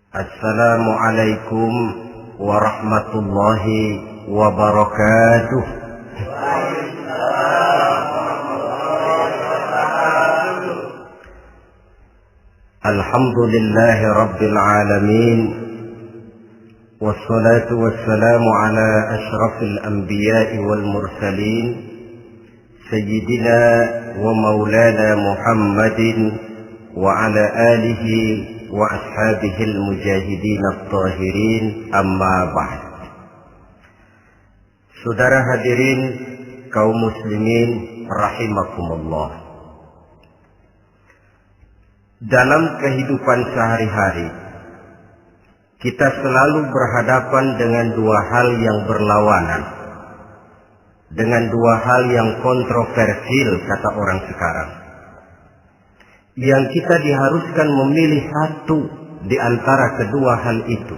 Assalamualaikum warahmatullahi wabarakatuh. Alhamdulillahi rabbil alamin. Wassalatu wassalamu ala ashrafil anbiya'i wal mursalin, sayyidina wa maulana Muhammadin wa ala alihi wa ashabihil mujahidin at-tahirin, amma ba'd. Saudara hadirin kaum muslimin rahimakumullah. Dalam kehidupan sehari-hari kita selalu berhadapan dengan dua hal yang berlawanan, dengan dua hal yang kontroversial kata orang sekarang, yang kita diharuskan memilih satu di antara kedua hal itu.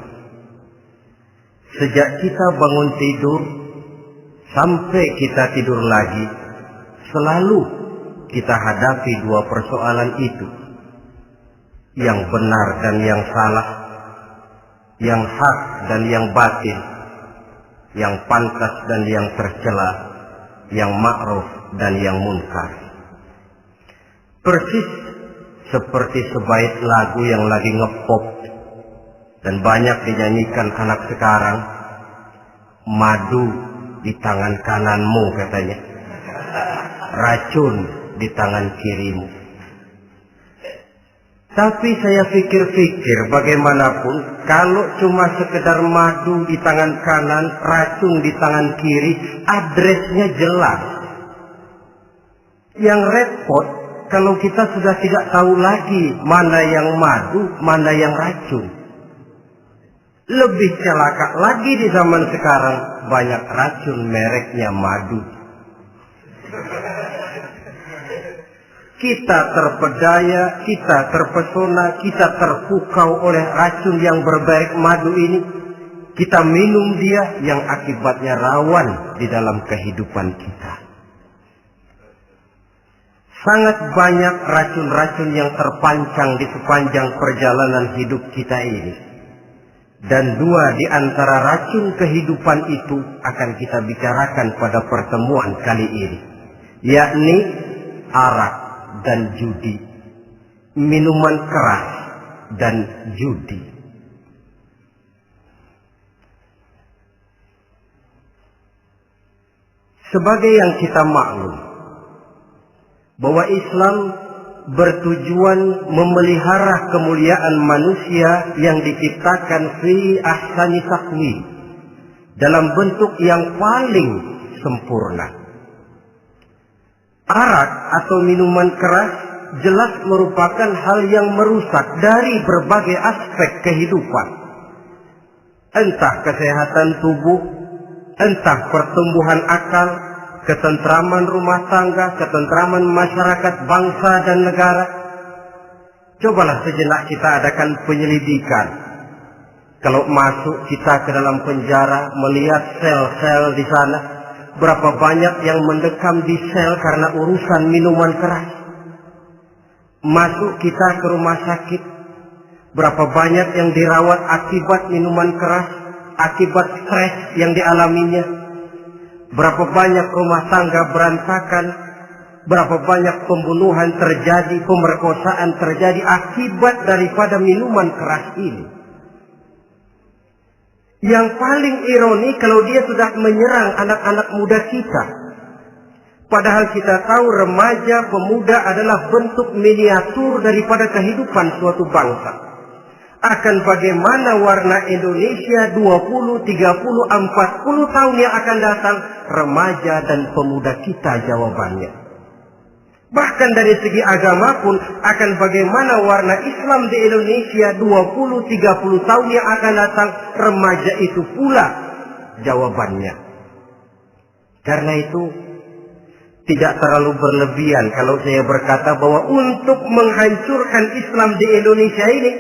Sejak kita bangun tidur sampai kita tidur lagi, selalu kita hadapi dua persoalan itu. Yang benar dan yang salah, yang hak dan yang batil, yang pantas dan yang tercela, yang ma'ruf dan yang munkar. Persis seperti sebait lagu yang lagi ngepop dan banyak dinyanyikan anak sekarang. Madu di tangan kananmu katanya, racun di tangan kirimu. Tapi saya pikir-pikir, bagaimanapun kalau cuma sekedar madu di tangan kanan, racun di tangan kiri, adresnya jelas. Yang repot kalau kita sudah tidak tahu lagi mana yang madu, mana yang racun. Lebih celaka lagi di zaman sekarang, banyak racun mereknya madu. Kita terpedaya, kita terpesona, kita terpukau oleh racun yang bermerek madu ini. Kita minum dia yang akibatnya rawan di dalam kehidupan kita. Sangat banyak racun-racun yang terpancang di sepanjang perjalanan hidup kita ini. Dan dua di antara racun kehidupan itu akan kita bicarakan pada pertemuan kali ini, yakni arak dan judi, minuman keras dan judi. Sebagai yang kita maklum bahwa Islam bertujuan memelihara kemuliaan manusia yang diciptakan fi ahsani taqwim, dalam bentuk yang paling sempurna. Arak atau minuman keras jelas merupakan hal yang merusak dari berbagai aspek kehidupan. Entah kesehatan tubuh, entah pertumbuhan akal, ketentraman rumah tangga, ketentraman masyarakat, bangsa dan negara. Cobalah sejenak kita adakan penyelidikan. Kalau masuk kita ke dalam penjara, melihat sel-sel di sana, berapa banyak yang mendekam di sel karena urusan minuman keras. Masuk kita ke rumah sakit, berapa banyak yang dirawat akibat minuman keras, akibat stres yang dialaminya. Berapa banyak rumah tangga berantakan, berapa banyak pembunuhan terjadi, pemerkosaan terjadi akibat daripada minuman keras ini. Yang paling ironi kalau dia sudah menyerang anak-anak muda kita. Padahal kita tahu remaja, pemuda adalah bentuk miniatur daripada kehidupan suatu bangsa. Akan bagaimana warna Indonesia 20, 30, 40 tahun yang akan datang, remaja dan pemuda kita jawabannya. Bahkan dari segi agama pun akan bagaimana warna Islam di Indonesia 20, 30 tahun yang akan datang, remaja itu pula jawabannya. Karena itu tidak terlalu berlebihan kalau saya berkata bahwa untuk menghancurkan Islam di Indonesia ini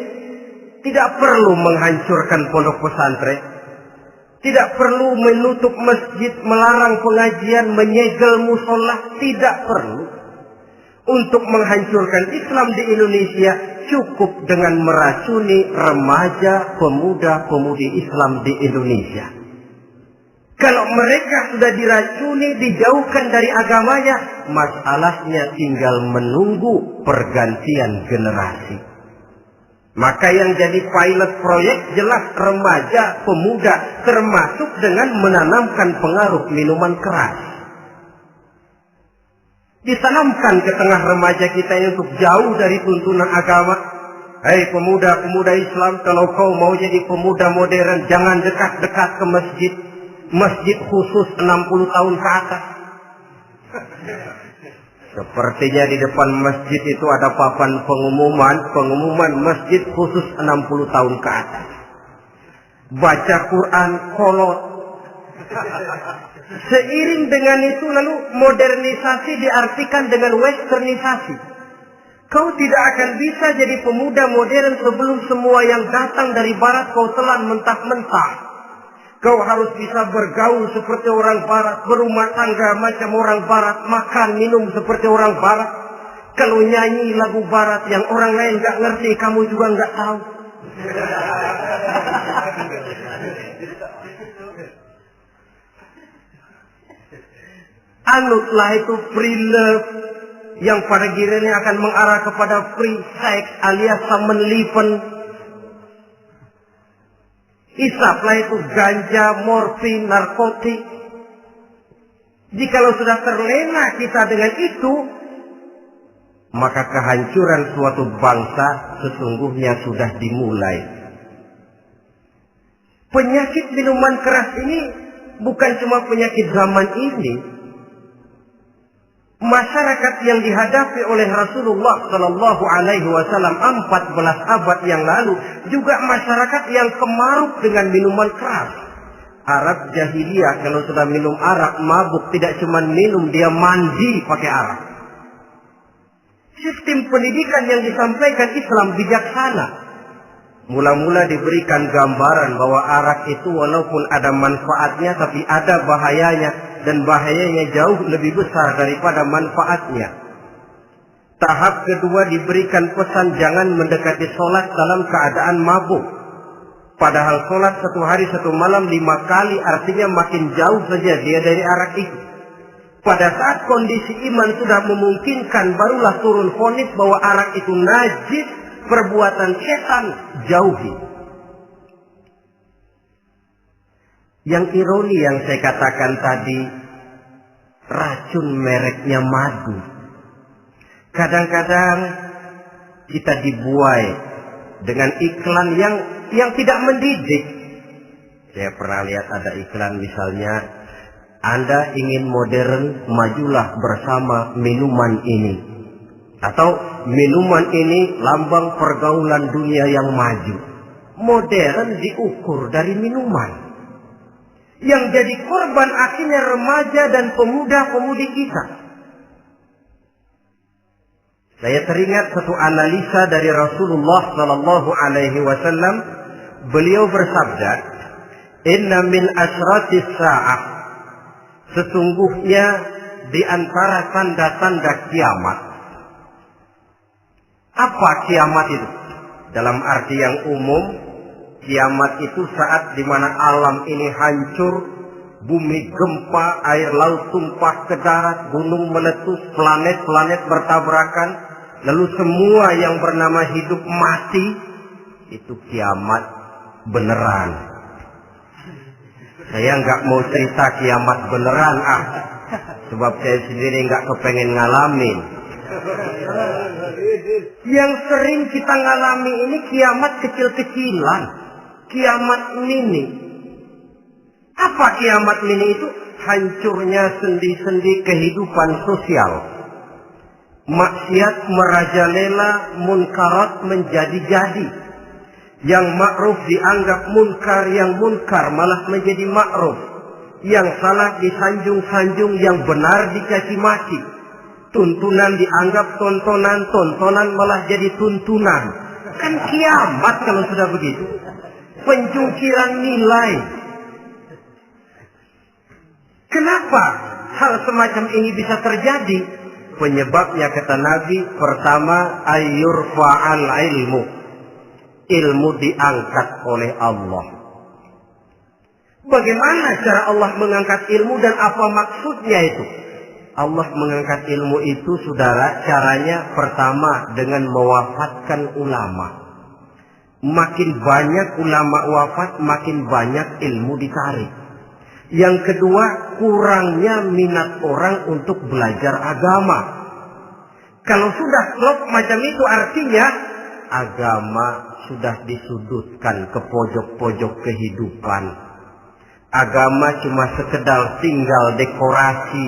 tidak perlu menghancurkan pondok pesantren, tidak perlu menutup masjid, melarang pengajian, menyegel musola, tidak perlu. Untuk menghancurkan Islam di Indonesia cukup dengan meracuni remaja, pemuda-pemudi Islam di Indonesia. Kalau mereka sudah diracuni, dijauhkan dari agamanya, masalahnya tinggal menunggu pergantian generasi. Maka yang jadi pilot proyek jelas remaja, pemuda, termasuk dengan menanamkan pengaruh minuman keras. Ditanamkan ke tengah remaja kita ini untuk jauh dari tuntunan agama. Hei pemuda-pemuda Islam, kalau kau mau jadi pemuda modern, jangan dekat-dekat ke masjid. Masjid khusus 60 tahun ke atas. Sepertinya di depan masjid itu ada papan pengumuman masjid khusus 60 tahun ke atas. Baca Quran kolot. Seiring dengan itu lalu modernisasi diartikan dengan westernisasi. Kau tidak akan bisa jadi pemuda modern sebelum semua yang datang dari barat kau telan mentah-mentah. Kau harus bisa bergaul seperti orang barat, berumah tangga macam orang barat, makan minum seperti orang barat. Kalau nyanyi lagu barat yang orang lain gak ngerti, kamu juga gak tahu. Anutlah itu free love yang pada gilirannya akan mengarah kepada free sex alias samenleven. Isaplah itu ganja, morfin, narkotik. Jikalau sudah terlena kita dengan itu, maka kehancuran suatu bangsa sesungguhnya sudah dimulai. Penyakit minuman keras ini bukan cuma penyakit zaman ini. Masyarakat yang dihadapi oleh Rasulullah Sallallahu Alaihi Wasallam 14 abad yang lalu juga masyarakat yang kemaruk dengan minuman keras. Arab jahiliyah kalau sudah minum arak mabuk, tidak cuma minum, dia mandi pakai arak. Sistem pendidikan yang disampaikan Islam bijaksana. Mula-mula diberikan gambaran bahwa arak itu walaupun ada manfaatnya tapi ada bahayanya, dan bahayanya jauh lebih besar daripada manfaatnya. Tahap kedua diberikan pesan jangan mendekati sholat dalam keadaan mabuk. Padahal sholat 1 hari 1 malam 5 kali artinya makin jauh saja dia dari arak itu. Pada saat kondisi iman sudah memungkinkan, barulah turun vonis bahwa arak itu najis, perbuatan setan, jauhi. Yang ironi yang saya katakan tadi, racun mereknya madu. Kadang-kadang kita dibuai dengan iklan yang tidak mendidik. Saya pernah lihat ada iklan misalnya, Anda ingin modern, majulah bersama minuman ini. Atau minuman ini lambang pergaulan dunia yang maju. Modern diukur dari minuman. Yang jadi korban akhirnya remaja dan pemuda-pemudi kita. Saya teringat satu analisa dari Rasulullah Sallallahu Alaihi Wasallam. Beliau bersabda, Inna min asratis sa'ah. Sesungguhnya di antara tanda-tanda kiamat. Apa kiamat itu? Dalam arti yang umum, kiamat itu saat di mana alam ini hancur, bumi gempa, air laut tumpah ke darat, gunung meletus, planet-planet bertabrakan, lalu semua yang bernama hidup mati. Itu kiamat beneran. Saya nggak mau cerita kiamat beneran, sebab saya sendiri nggak kepengen ngalamin. Yang sering kita ngalami ini kiamat kecil-kecilan, kiamat mini. Apa kiamat mini itu? Hancurnya sendi-sendi kehidupan sosial. Maksiat merajalela, munkarat menjadi-jadi. Yang ma'ruf dianggap munkar, yang munkar malah menjadi ma'ruf. Yang salah disanjung-sanjung, yang benar dicaci maki. Tuntunan dianggap tontonan, tontonan malah jadi tuntunan. Kan kiamat kalau sudah begitu. Pencungkiran nilai. Kenapa hal semacam ini bisa terjadi? Penyebabnya kata Nabi, pertama ayyurfa'al ilmu. Ilmu diangkat oleh Allah. Bagaimana cara Allah mengangkat ilmu dan apa maksudnya itu? Allah mengangkat ilmu itu, saudara, caranya pertama dengan mewafatkan ulama. Makin banyak ulama wafat, makin banyak ilmu ditarik. Yang kedua, kurangnya minat orang untuk belajar agama. Kalau sudah klop macam itu, artinya agama sudah disudutkan ke pojok-pojok kehidupan. Agama cuma sekedar tinggal dekorasi.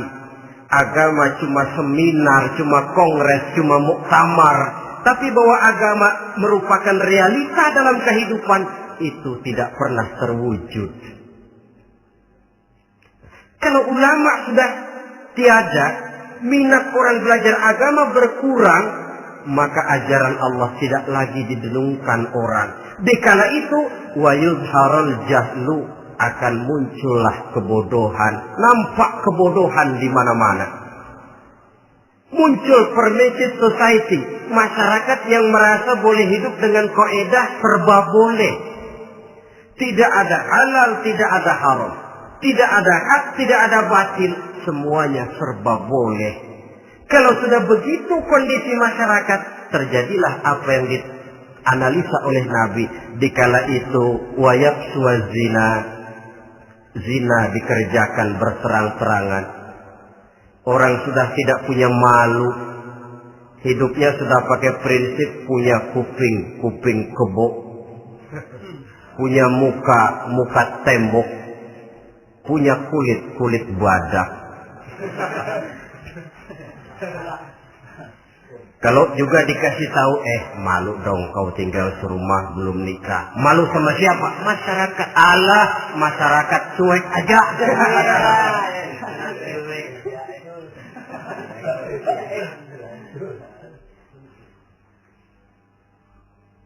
Agama cuma seminar, cuma kongres, cuma muktamar. Tapi bahwa agama merupakan realita dalam kehidupan, itu tidak pernah terwujud. Kalau ulama sudah tiada, minat orang belajar agama berkurang, maka ajaran Allah tidak lagi didenungkan orang. Dikala itu, wa yuzharul jahlu, akan muncullah kebodohan. Nampak kebodohan di mana-mana. Muncul permissive society, masyarakat yang merasa boleh hidup dengan kaidah serba boleh. Tidak ada halal, tidak ada haram. Tidak ada hak, tidak ada batil. Semuanya serba boleh. Kalau sudah begitu kondisi masyarakat, terjadilah apa yang dianalisa oleh Nabi. Dikala itu, wayab suazina, zina dikerjakan berterang-terangan. Orang sudah tidak punya malu. Hidupnya sudah pakai prinsip punya kuping kebo. Punya muka tembok. Punya kulit badak. Kalau juga dikasih tahu, malu dong kau tinggal serumah belum nikah. Malu sama siapa? Masyarakat. Allah, masyarakat cuek aja.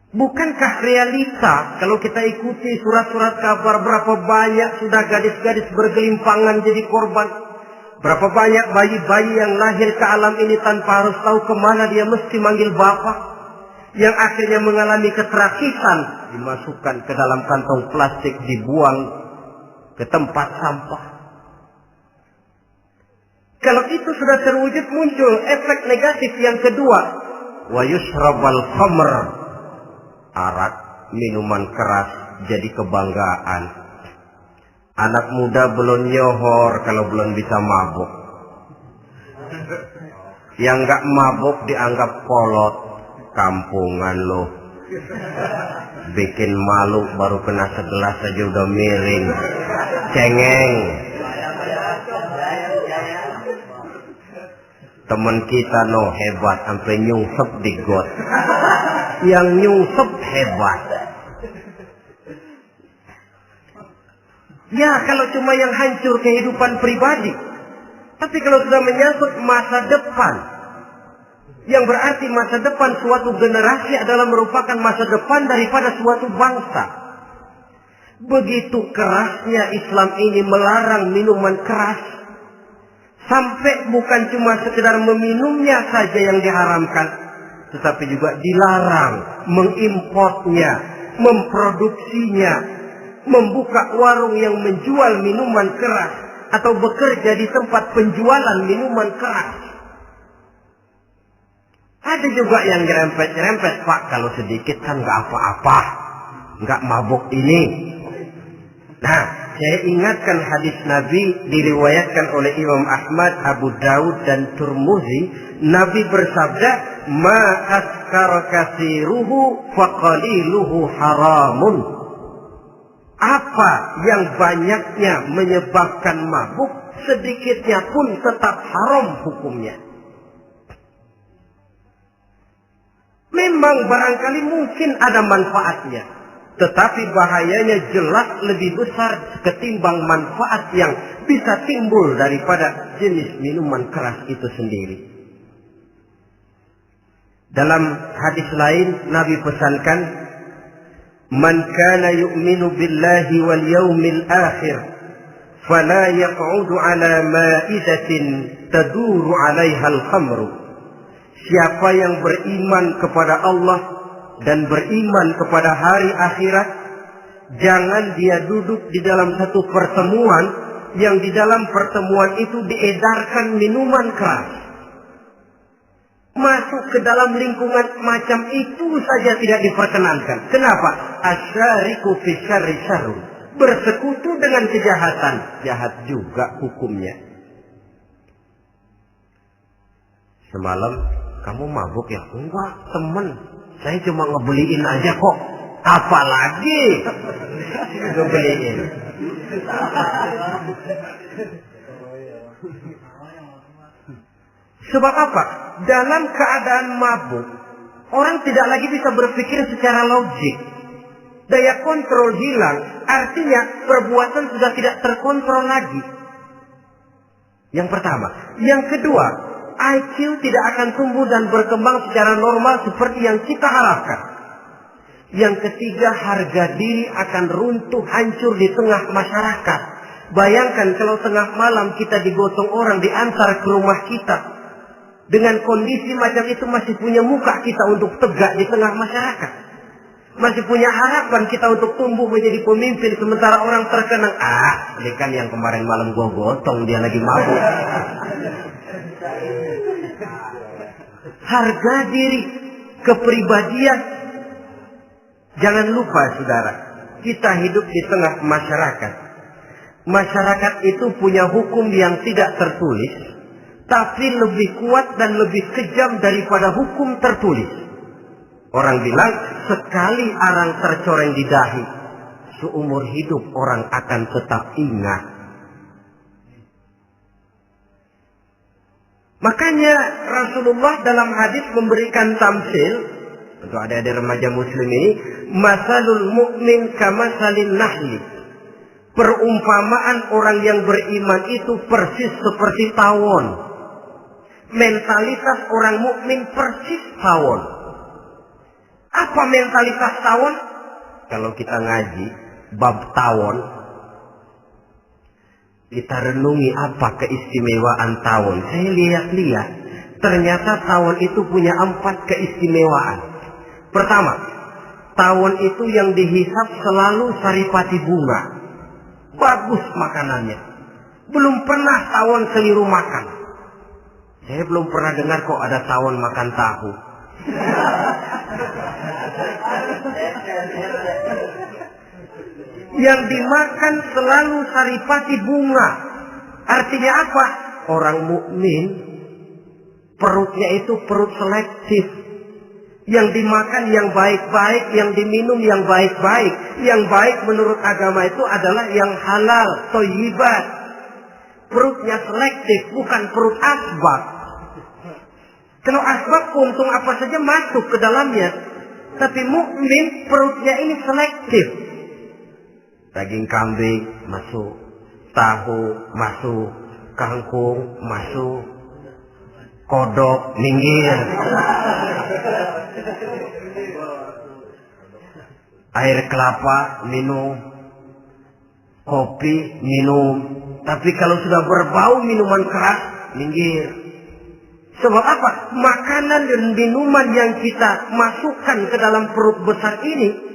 Bukankah realita kalau kita ikuti surat-surat kabar, berapa banyak sudah gadis-gadis bergelimpangan jadi korban? Berapa banyak bayi-bayi yang lahir ke alam ini tanpa harus tahu kemana dia mesti manggil bapak. Yang akhirnya mengalami keterakisan, dimasukkan ke dalam kantong plastik, dibuang ke tempat sampah. Kalau itu sudah terwujud, muncul efek negatif yang kedua. Wa yushrabal khamr, arak, minuman keras jadi kebanggaan. Anak muda belum nyohor kalau belum bisa mabuk. Yang gak mabuk dianggap kolot. Kampungan loh. Bikin malu baru kena segelas saja udah miring. Cengeng. Temen kita hebat sampai nyungsep di got. Yang nyungsep hebat. Ya, kalau cuma yang hancur kehidupan pribadi. Tapi kalau sudah menyangkut masa depan, yang berarti masa depan suatu generasi adalah merupakan masa depan daripada suatu bangsa. Begitu kerasnya Islam ini melarang minuman keras. Sampai bukan cuma sekedar meminumnya saja yang diharamkan, tetapi juga dilarang mengimportnya, memproduksinya, membuka warung yang menjual minuman keras atau bekerja di tempat penjualan minuman keras. Ada juga yang nyerempet-nyerempet, Pak, kalau sedikit kan nggak apa-apa, nggak mabuk ini. Nah, saya ingatkan hadis Nabi diriwayatkan oleh Imam Ahmad, Abu Daud dan Turmuzi. Nabi bersabda, "Ma askara katsiruhu faqaliluhu haramun." Apa yang banyaknya menyebabkan mabuk, sedikitnya pun tetap haram hukumnya. Memang barangkali mungkin ada manfaatnya, tetapi bahayanya jelas lebih besar ketimbang manfaat yang bisa timbul daripada jenis minuman keras itu sendiri. Dalam hadis lain Nabi pesankan, "Man kana yu'minu billahi wal yawmil akhir fala yaq'udu ala ma'idatin taduru 'alaiha al-khamru. Siapa yang beriman kepada Allah dan beriman kepada hari akhirat, jangan dia duduk di dalam satu pertemuan yang di dalam pertemuan itu diedarkan minuman keras. Masuk ke dalam lingkungan macam itu saja tidak diperkenankan. Kenapa? Asyariku fi syarri syarrun. Bersekutu dengan kejahatan, jahat juga hukumnya. Semalam kamu mabuk ya? Enggak, temen. Saya cuma ngebeliin aja kok. Apalagi ngebeliin. Sebab apa? Dalam keadaan mabuk, orang tidak lagi bisa berpikir secara logik. Daya kontrol hilang, artinya perbuatan sudah tidak terkontrol lagi. Yang pertama. Yang kedua, IQ tidak akan tumbuh dan berkembang secara normal seperti yang kita harapkan. Yang ketiga, harga diri akan runtuh hancur di tengah masyarakat. Bayangkan kalau tengah malam kita digotong orang, diantar ke rumah kita. Dengan kondisi macam itu masih punya muka kita untuk tegak di tengah masyarakat. Masih punya harapan kita untuk tumbuh menjadi pemimpin sementara orang terkenang. Ini kan yang kemarin malam gua gotong, dia lagi mabuk. Harga diri, kepribadian. Jangan lupa saudara, kita hidup di tengah masyarakat. Masyarakat itu punya hukum yang tidak tertulis, tapi lebih kuat dan lebih kejam daripada hukum tertulis. Orang bilang, sekali arang tercoreng di dahi, seumur hidup orang akan tetap ingat. Makanya Rasulullah dalam hadis memberikan tamsil untuk adik-adik remaja muslim ini, masalul mu'min kamasalin nahli. Perumpamaan orang yang beriman itu persis seperti tawon. Mentalitas orang mukmin persis tawon. Apa mentalitas tawon? Kalau kita ngaji bab tawon, kita renungi apa keistimewaan tawon. Saya lihat-lihat, ternyata tawon itu punya 4 keistimewaan. Pertama, tawon itu yang dihisap selalu saripati bunga. Bagus makanannya. Belum pernah tawon keliru makan. Saya belum pernah dengar kok ada tawon makan tahu. Yang dimakan selalu saripati bunga. Artinya apa? Orang mukmin perutnya itu perut selektif. Yang dimakan yang baik-baik, yang diminum yang baik-baik. Yang baik menurut agama itu adalah yang halal, thayyibat. Perutnya selektif, bukan perut asbab. Kalau asbab untung apa saja masuk ke dalamnya. Tapi mukmin perutnya ini selektif. Daging kambing masuk, tahu masuk, kangkung masuk, kodok minggir. Air kelapa minum, kopi minum. Tapi kalau sudah berbau minuman keras, minggir. Sebab apa? Makanan dan minuman yang kita masukkan ke dalam perut besar ini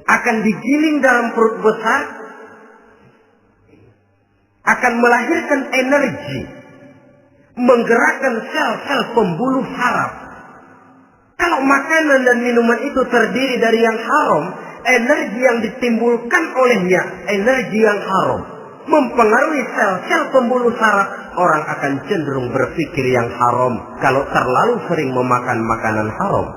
akan digiling dalam perut besar, akan melahirkan energi, menggerakkan sel-sel pembuluh saraf. Kalau makanan dan minuman itu terdiri dari yang haram, energi yang ditimbulkan olehnya energi yang haram, mempengaruhi sel-sel pembuluh saraf. Orang akan cenderung berpikir yang haram kalau terlalu sering memakan makanan haram.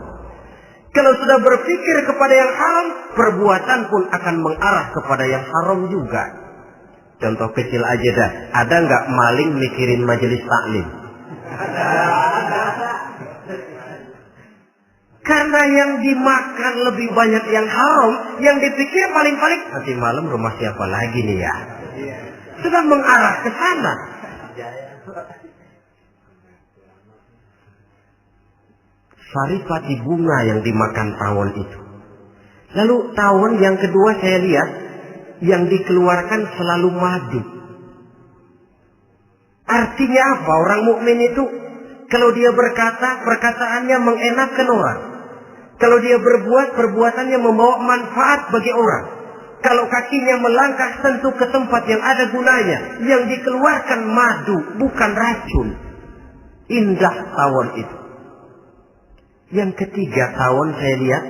Kalau sudah berpikir kepada yang haram, perbuatan pun akan mengarah kepada yang haram juga. Contoh kecil aja dah, ada nggak maling mikirin majelis taklim? Karena yang dimakan lebih banyak yang haram, yang dipikir paling-paling nanti malam rumah siapa lagi nih ya? Sudah mengarah ke sana. Saripati bunga yang dimakan tawon itu. Lalu tawon yang kedua saya lihat yang dikeluarkan selalu madu. Artinya apa orang mukmin itu? Kalau dia berkata, perkataannya mengenakan orang. Kalau dia berbuat, perbuatannya membawa manfaat bagi orang. Kalau kakinya melangkah tentu ke tempat yang ada gunanya. Yang dikeluarkan madu, bukan racun. Indah tawon itu. Yang ketiga, tawon saya lihat,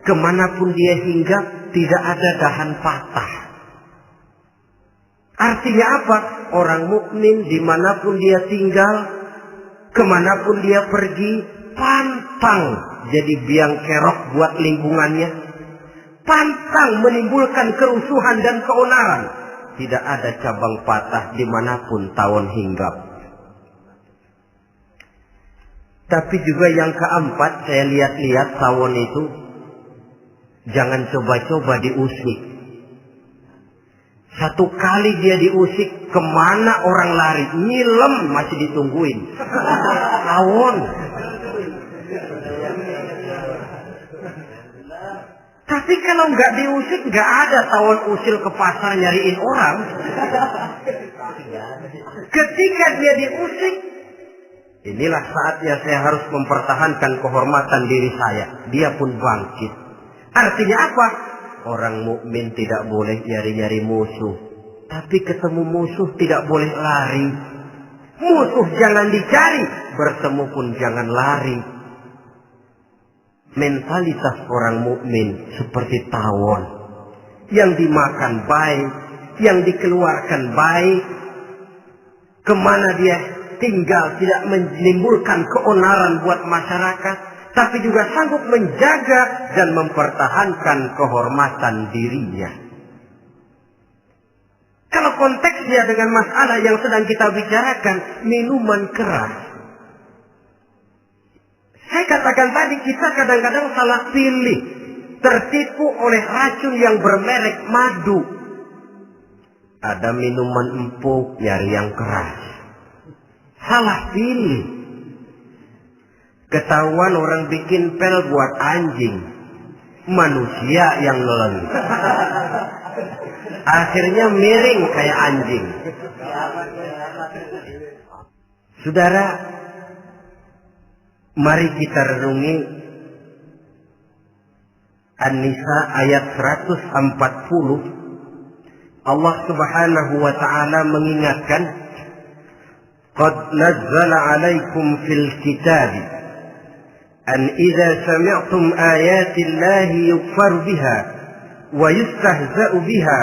kemanapun dia hinggap, tidak ada dahan patah. Artinya apa? Orang mukmin dimanapun dia tinggal, kemanapun dia pergi, pantang jadi biang kerok buat lingkungannya. Pantang menimbulkan kerusuhan dan keonaran. Tidak ada cabang patah dimanapun tawon hinggap. Tapi juga yang keempat, saya lihat-lihat tawon itu, jangan coba-coba diusik. Satu kali dia diusik, kemana orang lari? Nyilem masih ditungguin. Tawon. Tapi kalau nggak diusik, nggak ada tawon usil ke pasar nyariin orang. Ketika dia diusik, inilah saatnya saya harus mempertahankan kehormatan diri saya. Dia pun bangkit. Artinya apa? Orang mukmin tidak boleh nyari-nyari musuh. Tapi ketemu musuh tidak boleh lari. Musuh jangan dicari, bertemu pun jangan lari. Mentalitas orang mukmin seperti tawon. Yang dimakan baik, yang dikeluarkan baik. Kemana dia tinggal tidak menimbulkan keonaran buat masyarakat, tapi juga sanggup menjaga dan mempertahankan kehormatan dirinya. Kalau konteksnya dengan masalah yang sedang kita bicarakan, minuman keras. Saya katakan tadi, kita kadang-kadang salah pilih, tertipu oleh racun yang bermerek madu. Ada minuman empuk, nyari yang keras. Salah pilih. Ketahuan orang bikin pel buat anjing, manusia yang nelen. Akhirnya miring kayak anjing. Saudara, mari kita renungi An-Nisa ayat 140. Allah Subhanahu wa ta'ala mengingatkan, "Qad nazzala 'alaikum fil kitab an idza sami'tum ayati Allahi yukfar biha wa yustahza'u biha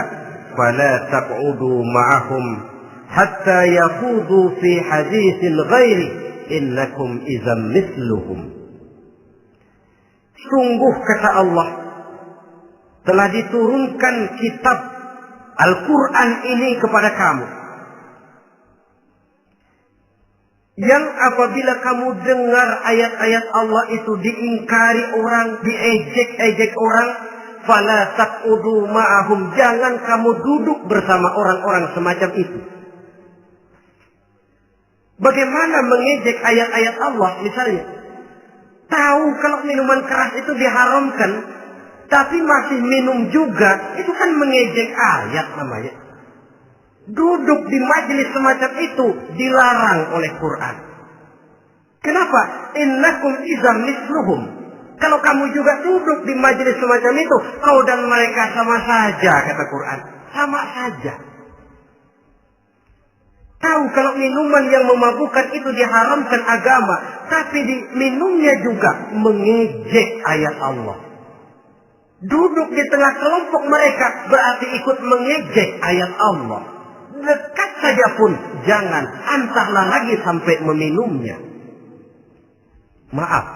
fala taq'udu ma'ahum hatta yakhudu fi haditsin ghairi innakum idzam mithluhum." Sungguh kata Allah, telah diturunkan kitab Al-Quran ini kepada kamu, yang apabila kamu dengar ayat-ayat Allah itu diingkari orang, diejek-ejek orang, fala taq'udu ma'ahum, jangan kamu duduk bersama orang-orang semacam itu. Bagaimana mengejek ayat-ayat Allah? Misalnya, tahu kalau minuman keras itu diharamkan, tapi masih minum juga, itu kan mengejek ayat namanya. Duduk di majelis semacam itu dilarang oleh Quran. Kenapa? Innakum idzam mithluhum. Kalau kamu juga duduk di majelis semacam itu, kau dan mereka sama saja, kata Quran. Sama saja. Tahu kalau minuman yang memabukkan itu diharamkan agama, tapi minumnya juga mengejek ayat Allah. Duduk di tengah kelompok mereka berarti ikut mengejek ayat Allah. Dekat saja pun jangan, entahlah lagi sampai meminumnya. Maaf,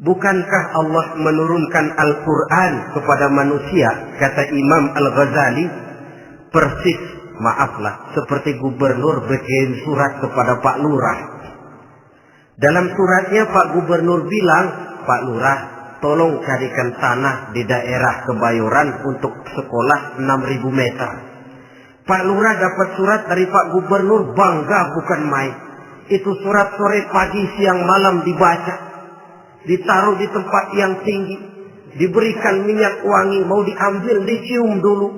bukankah Allah menurunkan Al-Quran kepada manusia, kata Imam Al-Ghazali, persis, maaflah, seperti gubernur bikin surat kepada Pak Lurah. Dalam suratnya Pak Gubernur bilang, Pak Lurah, tolong carikan tanah di daerah Kebayoran untuk sekolah 6.000 meter. Pak Lurah dapat surat dari Pak Gubernur, bangga bukan main. Itu surat sore, pagi, siang, malam dibaca. Ditaruh di tempat yang tinggi. Diberikan minyak wangi, mau diambil, dicium dulu.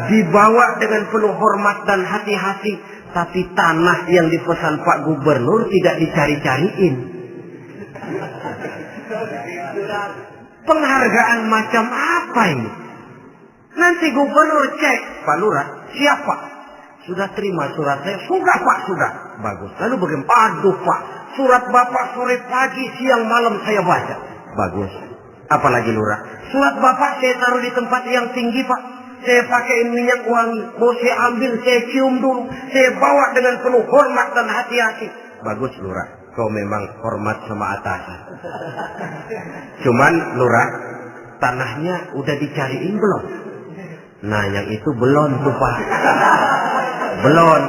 Dibawa dengan penuh hormat dan hati-hati tapi tanah yang dipesan Pak Gubernur tidak dicari-cariin. Penghargaan macam apa ini? Nanti Gubernur cek, Pak Lurah, siapa? Sudah terima surat saya? Sudah Pak, sudah. Bagus. Lalu bagaimana? Aduh Pak, surat Bapak sore pagi, siang malam saya baca. Bagus. Apalagi Lurah? Surat Bapak saya taruh di tempat yang tinggi Pak. Saya pakai minyak wangi. Mau saya ambil, saya cium dulu. Saya bawa dengan penuh hormat dan hati-hati. Bagus Lurah. Kau memang hormat sama atasan. Cuman Lurah, tanahnya udah dicariin belum? Nah yang itu belum tuh Pak. Belum.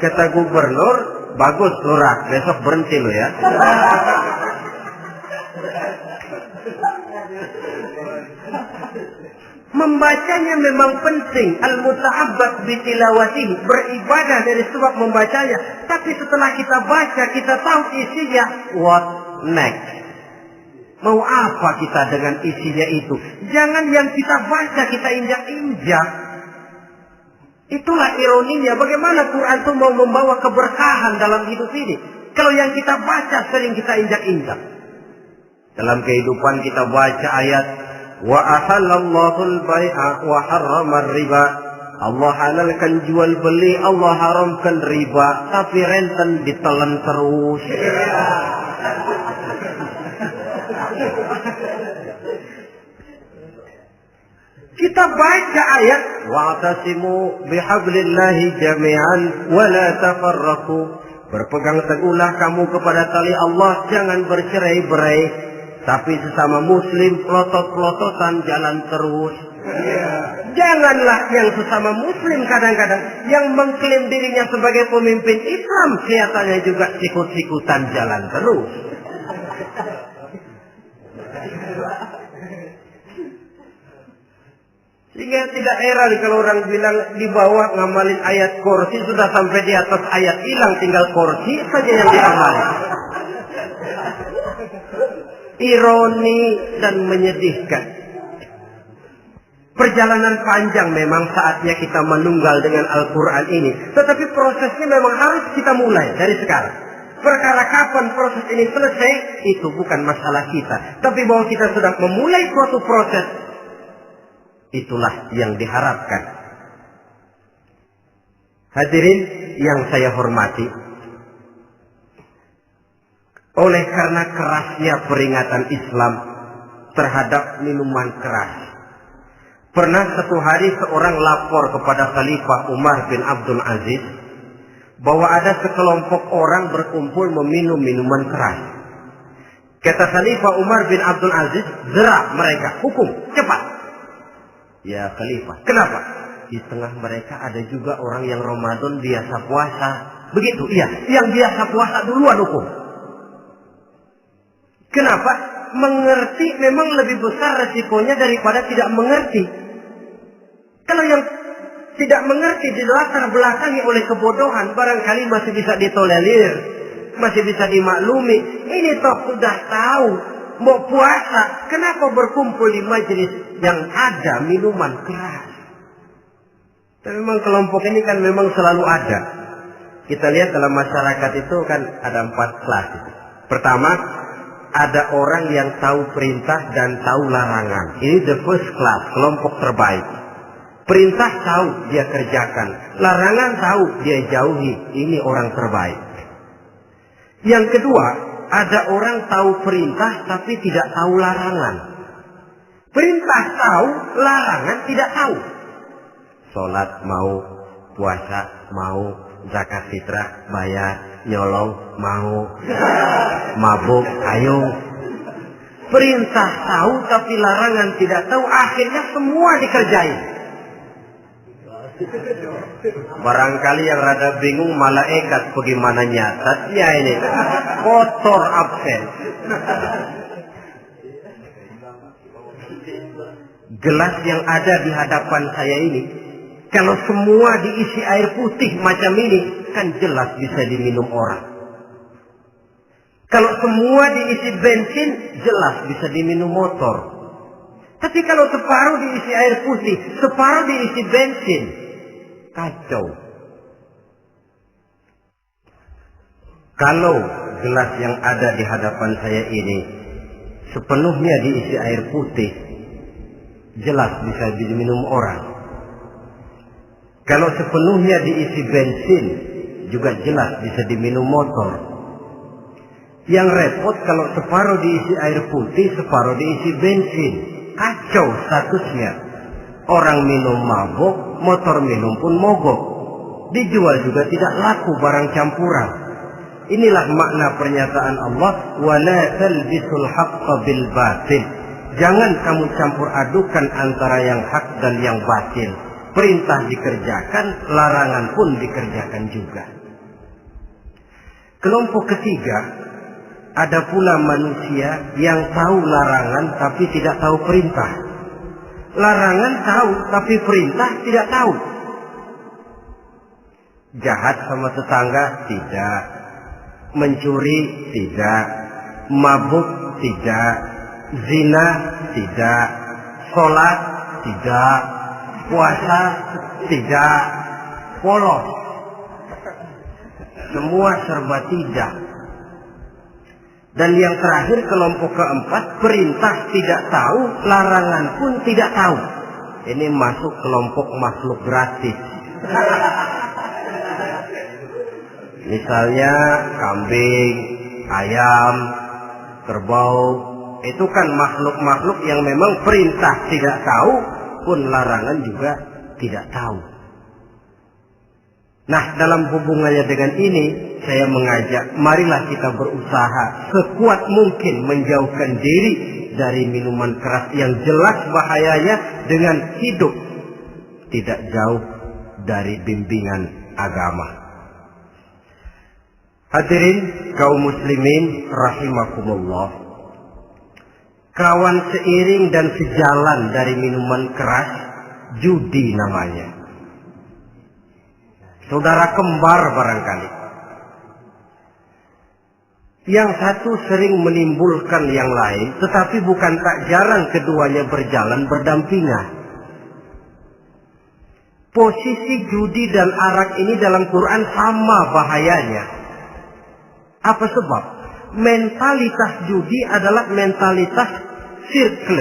Kata Gubernur, bagus Lurah, besok berhenti lo ya. Membacanya memang penting. Al-muta'abbad bitilawatihi, beribadah dari sebab membacanya. Tapi setelah kita baca, kita tahu isinya. What next? Mau apa kita dengan isinya itu? Jangan yang kita baca kita injak-injak. Itulah ironinya. Bagaimana Quran itu mau membawa keberkahan dalam hidup ini? Kalau yang kita baca sering kita injak-injak. Dalam kehidupan kita baca ayat wa ahallallahu al-bai'a wa harrama riba. Allah halalkan jual beli, Allah haramkan riba, tapi renten ditelan terus. Kita baca ayat wa'tasimu bihablillahi jami'an wa la tafarraqu. Berpegang teguhlah kamu kepada tali Allah, jangan bercerai-berai. Tapi sesama muslim pelotot-pelototan jalan terus. Janganlah yang sesama muslim kadang-kadang yang mengklaim dirinya sebagai pemimpin Islam kelihatannya juga sikut-sikutan jalan terus. Sehingga tidak heran kalau orang bilang di bawah ngamalin ayat kursi sudah sampai di atas ayat hilang, tinggal kursi saja yang diamalin. Ironi dan menyedihkan. Perjalanan panjang memang saatnya kita menunggal dengan Al-Quran ini. Tetapi prosesnya memang harus kita mulai dari sekarang. Perkara kapan proses ini selesai, itu bukan masalah kita. Tapi bahwa kita sudah memulai suatu proses, itulah yang diharapkan. Hadirin yang saya hormati, oleh karena kerasnya peringatan Islam terhadap minuman keras, pernah satu hari seorang lapor kepada Khalifah Umar bin Abdul Aziz bahwa ada sekelompok orang berkumpul meminum minuman keras. Kata Khalifah Umar bin Abdul Aziz, zera mereka, hukum, cepat. Ya Khalifah, kenapa? Di tengah mereka ada juga orang yang Ramadan biasa puasa. Begitu, iya, yang biasa puasa duluan hukum. Kenapa? Mengerti memang lebih besar resikonya daripada tidak mengerti. Kalau yang tidak mengerti dilatar belakangi oleh kebodohan, barangkali masih bisa ditolerir, masih bisa dimaklumi. Ini toh sudah tahu mau puasa, kenapa berkumpul di majelis yang ada minuman keras? Tapi memang kelompok ini kan memang selalu ada. Kita lihat dalam masyarakat itu kan ada 4 kelas. Pertama, ada orang yang tahu perintah dan tahu larangan. Ini the first class, kelompok terbaik. Perintah tahu, dia kerjakan. Larangan tahu, dia jauhi. Ini orang terbaik. Yang kedua, ada orang tahu perintah tapi tidak tahu larangan. Perintah tahu, larangan tidak tahu. Sholat mau, puasa mau, zakat fitrah bayar, nyolong mau, mabuk ayo. Perintah tahu tapi larangan tidak tahu, akhirnya semua dikerjain. Barangkali yang rada bingung malaikat bagaimana nyatatnya ini, kotor absen. Gelas yang ada di hadapan saya ini, kalau semua diisi air putih macam ini, kan jelas bisa diminum orang. Kalau semua diisi bensin, jelas bisa diminum motor. Tapi kalau separuh diisi air putih, separuh diisi bensin, Kacau. Kalau gelas yang ada di hadapan saya ini sepenuhnya diisi air putih, jelas bisa diminum orang. Kalau sepenuhnya diisi bensin, juga jelas bisa diminum motor. Yang repot kalau separuh diisi air putih, separuh diisi bensin. Kacau statusnya. Orang minum mabok, motor minum pun mogok. Dijual juga tidak laku barang campuran. Inilah makna pernyataan Allah, wala talbisul haqqa bil batil. Jangan kamu campur adukan antara yang hak dan yang batil. Perintah dikerjakan, larangan pun dikerjakan juga. Kelompok ketiga, ada pula manusia yang tahu larangan tapi tidak tahu perintah. Larangan tahu tapi perintah tidak tahu. Jahat sama tetangga tidak, mencuri tidak, mabuk tidak, zina tidak, sholat tidak, puasa tidak, polos. Semua serba tidak. Dan yang terakhir, kelompok keempat, perintah tidak tahu, larangan pun tidak tahu. Ini masuk kelompok makhluk gratis. Misalnya kambing, ayam, kerbau, itu kan makhluk-makhluk yang memang perintah tidak tahu, pun larangan juga tidak tahu. Nah, dalam hubungannya dengan ini, saya mengajak, marilah kita berusaha sekuat mungkin menjauhkan diri dari minuman keras yang jelas bahayanya dengan hidup tidak jauh dari bimbingan agama. Hadirin kaum muslimin rahimakumullah. Kawan seiring dan sejalan dari minuman keras, judi namanya. Saudara kembar barangkali. Yang satu sering menimbulkan yang lain, tetapi bukan tak jarang keduanya berjalan berdampingan. Posisi judi dan arak ini dalam Quran sama bahayanya. Apa sebab? Mentalitas judi adalah mentalitas sirkel,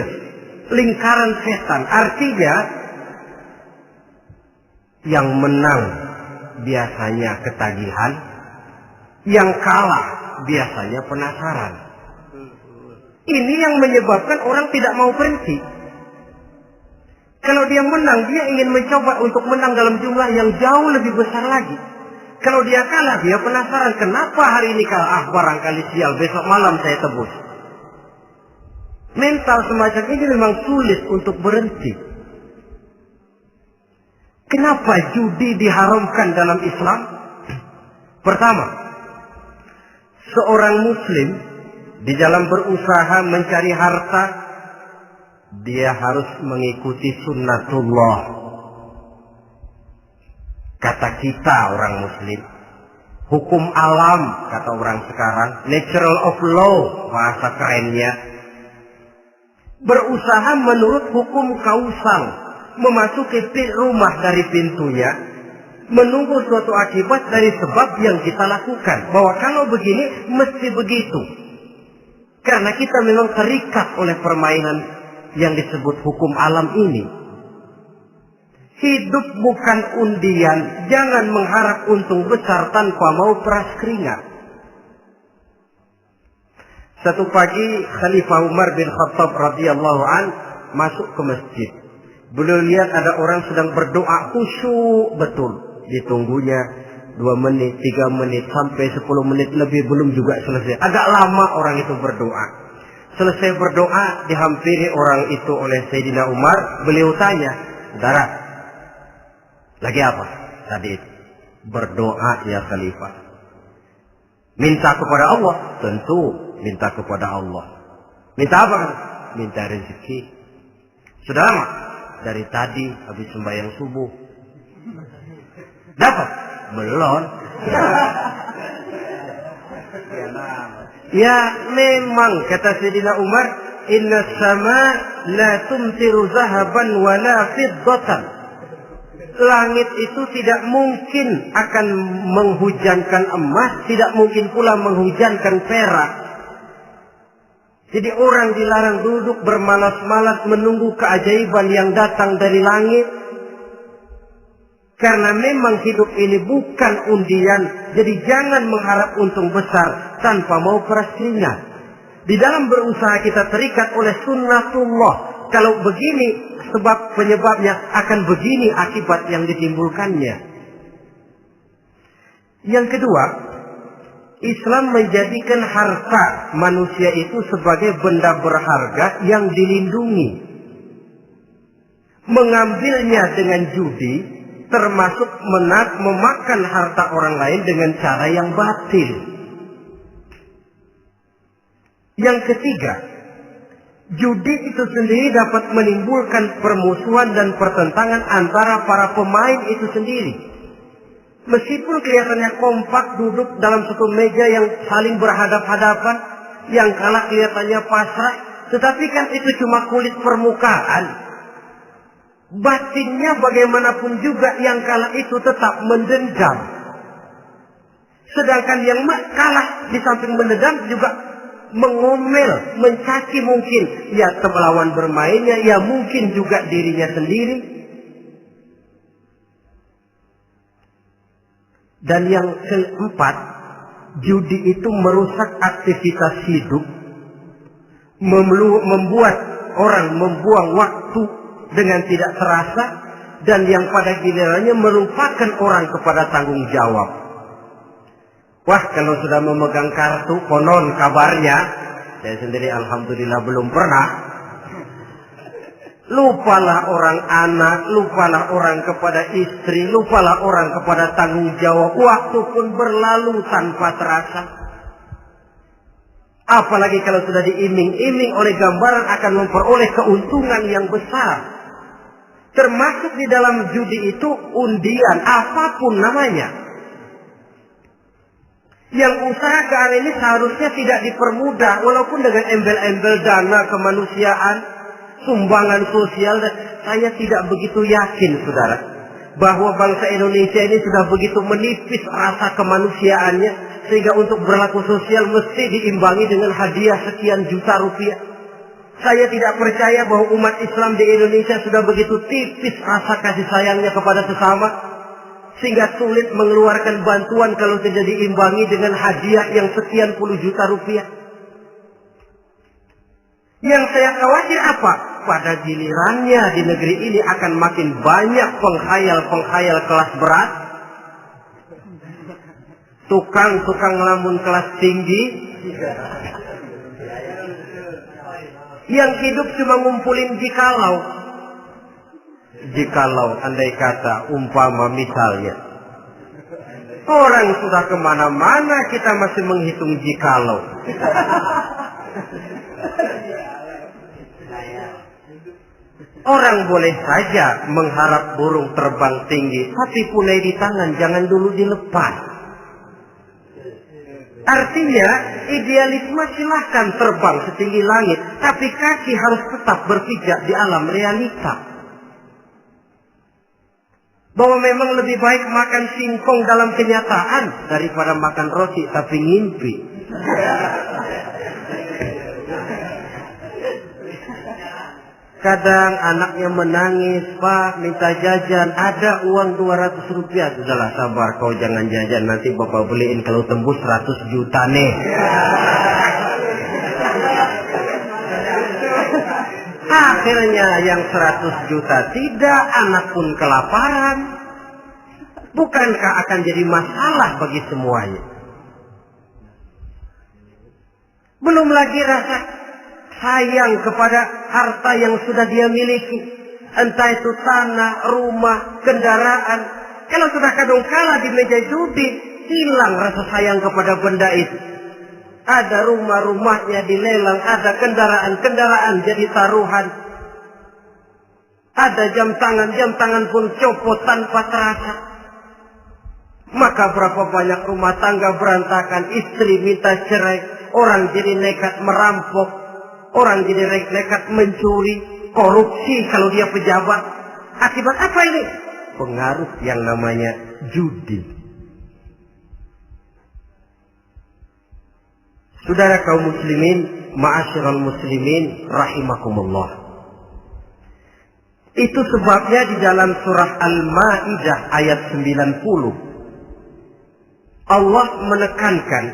lingkaran setan. Artinya, yang menang biasanya ketagihan, yang kalah biasanya penasaran. Ini yang menyebabkan orang tidak mau berhenti. Kalau dia menang, dia ingin mencoba untuk menang dalam jumlah yang jauh lebih besar lagi. Kalau dia kalah, dia penasaran, kenapa hari ini kalah? Barangkali sial, besok malam saya tebus. Mental semacam ini memang sulit untuk berhenti. Kenapa judi diharamkan dalam Islam? Pertama, seorang muslim di dalam berusaha mencari harta, dia harus mengikuti sunnatullah. Kata kita orang muslim, hukum alam kata orang sekarang, natural of law bahasa kerennya. Berusaha menurut hukum kausal, memasuki rumah dari pintunya, menunggu suatu akibat dari sebab yang kita lakukan. Bahwa kalau begini, mesti begitu. Karena kita memang terikat oleh permainan yang disebut hukum alam ini. Hidup bukan undian, jangan mengharap untung besar tanpa mau peras keringat. Satu pagi Khalifah Umar bin Khattab radhiyallahu an masuk ke masjid. Beliau lihat ada orang sedang berdoa khusyuk betul. Ditunggunya 2 menit, 3 menit, sampai 10 menit lebih belum juga selesai. Agak lama orang itu berdoa. Selesai berdoa, dihampiri orang itu oleh Sayyidina Umar. Beliau tanya, saudara, lagi apa tadi itu? Berdoa ya Khalifah. Minta kepada Allah? Tentu minta kepada Allah. Minta apa? Minta rezeki. Sudah lama? Dari tadi habis sembahyang subuh. Dapat? Belum. Ya memang kata Sayyidina Umar, inna sama la tumtiru zahaban wa la fiddatan. Langit itu tidak mungkin akan menghujankan emas, tidak mungkin pula menghujankan perak. Jadi orang dilarang duduk bermalas-malas menunggu keajaiban yang datang dari langit. Karena memang hidup ini bukan undian. Jadi jangan mengharap untung besar tanpa mau peras keringat. Di dalam berusaha kita terikat oleh sunnatullah. Kalau begini sebab penyebabnya, akan begini akibat yang ditimbulkannya. Yang kedua, Islam menjadikan harta manusia itu sebagai benda berharga yang dilindungi. Mengambilnya dengan judi termasuk memakan harta orang lain dengan cara yang batil. Yang ketiga, judi itu sendiri dapat menimbulkan permusuhan dan pertentangan antara para pemain itu sendiri. Meskipun kelihatannya kompak duduk dalam satu meja yang saling berhadap-hadapan, yang kalah kelihatannya pasrah, tetapi kan itu cuma kulit permukaan. Batinnya bagaimanapun juga yang kalah itu tetap mendendam. Sedangkan yang kalah di samping mendendam juga mengomel, mencaci mungkin. Ya lawan bermainnya, ya mungkin juga dirinya sendiri. Dan yang keempat, judi itu merusak aktivitas hidup, membuat orang membuang waktu dengan tidak terasa, dan yang pada gilirannya melupakan orang kepada tanggung jawab. Wah, kalau sudah memegang kartu, konon kabarnya, saya sendiri alhamdulillah belum pernah, lupalah orang anak, lupalah orang kepada istri, lupalah orang kepada tanggung jawab. Waktu pun berlalu tanpa terasa. Apalagi kalau sudah diiming-iming oleh gambaran akan memperoleh keuntungan yang besar. Termasuk di dalam judi itu undian, apapun namanya. Yang usaha ke arah ini seharusnya tidak dipermudah, walaupun dengan embel-embel dana kemanusiaan, sumbangan sosial. Saya tidak begitu yakin, saudara, bahwa bangsa Indonesia ini sudah begitu menipis rasa kemanusiaannya, sehingga untuk berlaku sosial mesti diimbangi dengan hadiah sekian juta rupiah. Saya tidak percaya bahwa umat Islam di Indonesia sudah begitu tipis rasa kasih sayangnya kepada sesama, sehingga sulit mengeluarkan bantuan kalau tidak diimbangi dengan hadiah yang sekian puluh juta rupiah. Yang saya khawatir apa? Pada gilirannya di negeri ini akan makin banyak penghayal-penghayal kelas berat, tukang-tukang ngelamun kelas tinggi, yang hidup cuma ngumpulin jikalau andai kata umpama misalnya orang sudah kemana-mana kita masih menghitung jikalau. Orang boleh saja mengharap burung terbang tinggi, tapi punai di tangan jangan dulu dilepas. Artinya idealisme silahkan terbang setinggi langit, tapi kaki harus tetap berpijak di alam realita. Bahwa memang lebih baik makan singkong dalam kenyataan daripada makan roti tapi ngimpi. Kadang anaknya menangis, Pak minta jajan, ada uang 200 rupiah. Sudahlah sabar, kau jangan jajan, nanti bapak beliin kalau tembus 100 juta nih. Akhirnya yang 100 juta tidak, anak pun kelaparan. Bukankah akan jadi masalah bagi semuanya? Belum lagi rasa sayang kepada harta yang sudah dia miliki. Entah itu tanah, rumah, kendaraan. Kalau sudah kadung kalah di meja judi, hilang rasa sayang kepada benda itu. Ada rumah-rumahnya dilelang, ada kendaraan-kendaraan jadi taruhan. Ada jam tangan pun copot tanpa terasa. Maka berapa banyak rumah tangga berantakan, istri minta cerai, orang jadi nekat merampok, orang jadi nekat mencuri, korupsi kalau dia pejabat. Akibat apa ini? pengaruh yang namanya judi. Saudara kaum muslimin, ma'asyiral muslimin rahimakumullah. Itu sebabnya di dalam surah Al-Maidah ayat 90 Allah menekankan,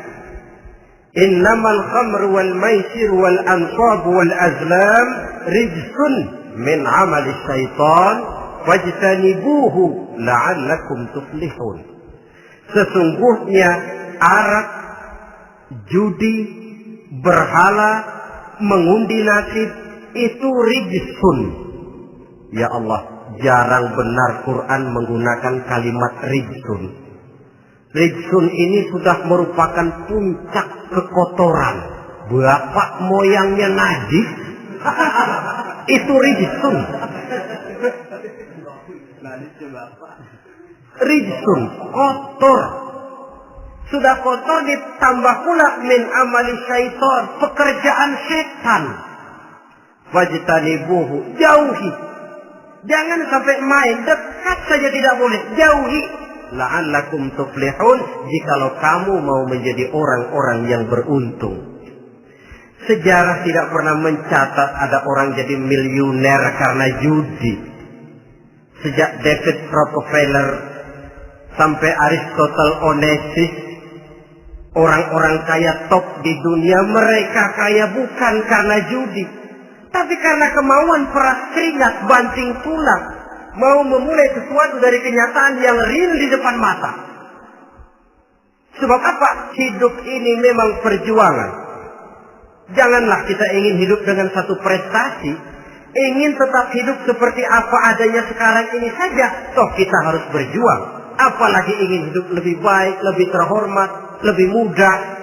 innamal khamru wal maisir wal ansab wal azlam rijsun min amali syaitan fajtanibuhu la'allakum tuflihun. Sesungguhnya arak, judi, berhala, mengundi nasib itu rijsun. Ya Allah, jarang benar Quran menggunakan kalimat rijsun. Rijsun ini sudah merupakan puncak kekotoran. Bapak moyangnya najis, itu rijsun. Rijsun, kotor. Sudah kotor ditambah pula min amali syaitan, pekerjaan setan. Wajtanibuhu, jauhi. Jangan sampai main, dekat saja tidak boleh, jauhi. La'allakum tuflihun, jikalau kamu mau menjadi orang-orang yang beruntung. Sejarah tidak pernah mencatat ada orang jadi miliuner karena judi. Sejak David Rockefeller sampai Aristotle Onassis, orang-orang kaya top di dunia, mereka kaya bukan karena judi, tapi karena kemauan peras keringat, banting tulang, mau memulai sesuatu dari kenyataan yang real di depan mata. Sebab apa? Hidup ini memang perjuangan. Janganlah kita ingin hidup dengan satu prestasi, ingin tetap hidup seperti apa adanya sekarang ini saja, toh kita harus berjuang. Apalagi ingin hidup lebih baik, lebih terhormat, lebih mudah.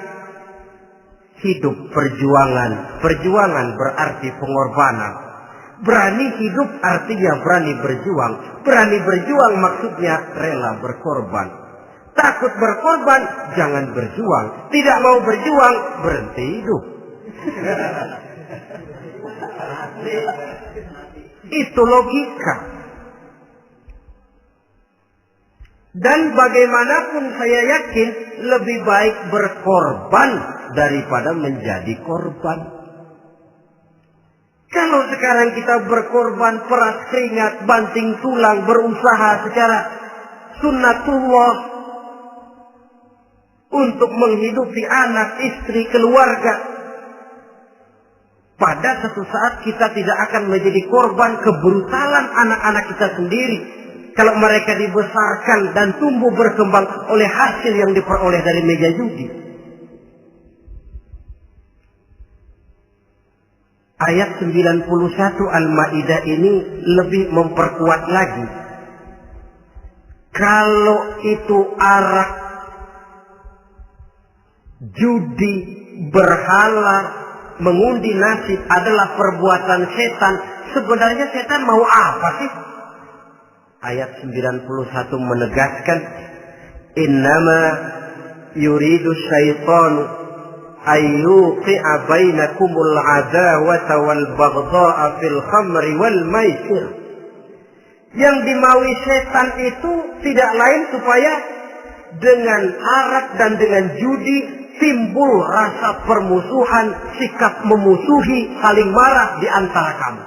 Hidup perjuangan. Perjuangan berarti pengorbanan. Berani hidup artinya berani berjuang. Berani berjuang maksudnya rela berkorban. Takut berkorban, jangan berjuang. Tidak mau berjuang, berhenti hidup. Itu logika. Dan bagaimanapun saya yakin lebih baik berkorban daripada menjadi korban. Kalau sekarang kita berkorban, peras keringat, banting tulang, berusaha secara sunnatullah untuk menghidupi anak, istri, keluarga, pada satu saat kita tidak akan menjadi korban kebrutalan anak-anak kita sendiri. Kalau mereka dibesarkan dan tumbuh berkembang oleh hasil yang diperoleh dari meja judi. Ayat 91 Al-Maidah ini lebih memperkuat lagi. Kalau itu arak, judi, berhala, mengundi nasib adalah perbuatan setan, sebenarnya setan mau apa sih? Ayat 91 menegaskan, innama yuridu syaitanu ayyuqi'a bainakumul adawata wal baghdha'a fil khamri wal maisir. Yang dimaui setan itu tidak lain supaya dengan arak dan dengan judi timbul rasa permusuhan, sikap memusuhi, saling marah di antara kamu.